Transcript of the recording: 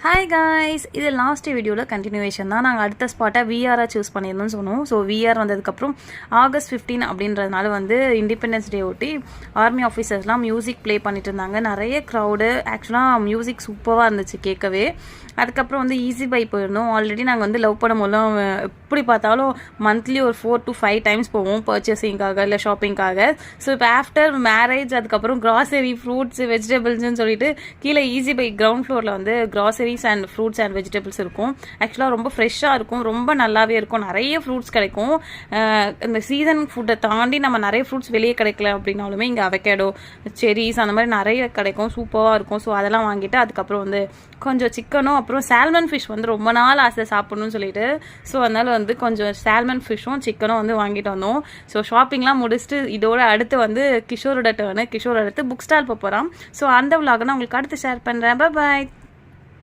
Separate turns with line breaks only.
Hi guys, இது last வீடியோவில் continuation தான். நாங்கள் அடுத்த ஸ்பாட்டை விஆராக சூஸ் பண்ணியிருந்தோம்னு சொன்னோம். ஸோ விஆர் வந்ததுக்கப்புறம் August 15 அப்படின்றதுனால வந்து இண்டிபெண்டன்ஸ் டே ஒட்டி ஆர்மி ஆஃபீஸர்ஸ்லாம் மியூசிக் ப்ளே பண்ணிட்டு இருந்தாங்க. நிறைய க்ரௌடு. ஆக்சுவலாக மியூசிக் சூப்பராக இருந்துச்சு கேட்கவே. அதுக்கப்புறம் வந்து ஈஸி பை போயிருந்தோம். ஆல்ரெடி நாங்கள் வந்து லவ் பண்ணும்போதுலாம் எப்படி பார்த்தாலும் மந்த்லி ஒரு 4 to 5 டைம்ஸ் போவோம் பர்ச்சேசிங்காக இல்லை ஷாப்பிங்காக. ஸோ இப்போ ஆஃப்டர் மேரேஜ் அதுக்கப்புறம் கிராசரி, ஃப்ரூட்ஸ், வெஜிடபிள்ஸ்ன்னு சொல்லிட்டு கீழே ஈஸி பை கிரவுண்ட் ஃப்ளோரில் வந்து grocery and fruits and vegetables இருக்கும். ஆக்சுவலாக ரொம்ப ஃப்ரெஷ்ஷாக இருக்கும், ரொம்ப நல்லாவே இருக்கும். நிறைய ஃப்ரூட்ஸ் கிடைக்கும். இந்த சீசன் ஃபுட்டை தாண்டி நம்ம நிறைய ஃப்ரூட்ஸ் வெளியே கிடைக்கல அப்படின்னாலுமே இங்கே அவகேடோ, செரிஸ் அந்த மாதிரி நிறைய கிடைக்கும். சூப்பராக இருக்கும். ஸோ அதெல்லாம் வாங்கிட்டு அதுக்கப்புறம் வந்து கொஞ்சம் சிக்கனும் அப்புறம் சால்மன் ஃபிஷ் வந்து ரொம்ப நாள் ஆசை சாப்பிடணும்னு சொல்லிட்டு ஸோ அதனால வந்து கொஞ்சம் சால்மன் ஃபிஷ்ஷும் சிக்கனும் வந்து வாங்கிட்டு வந்தோம். ஸோ ஷாப்பிங்லாம் முடிச்சுட்டு இதோட அடுத்து வந்து கிஷோரோட டர்னு. கிஷோர் அடுத்து புக் ஸ்டால் போகிறான். ஸோ அந்த விலாகை நான் உங்களுக்கு அடுத்து ஷேர் பண்ணுறேன். பாய்.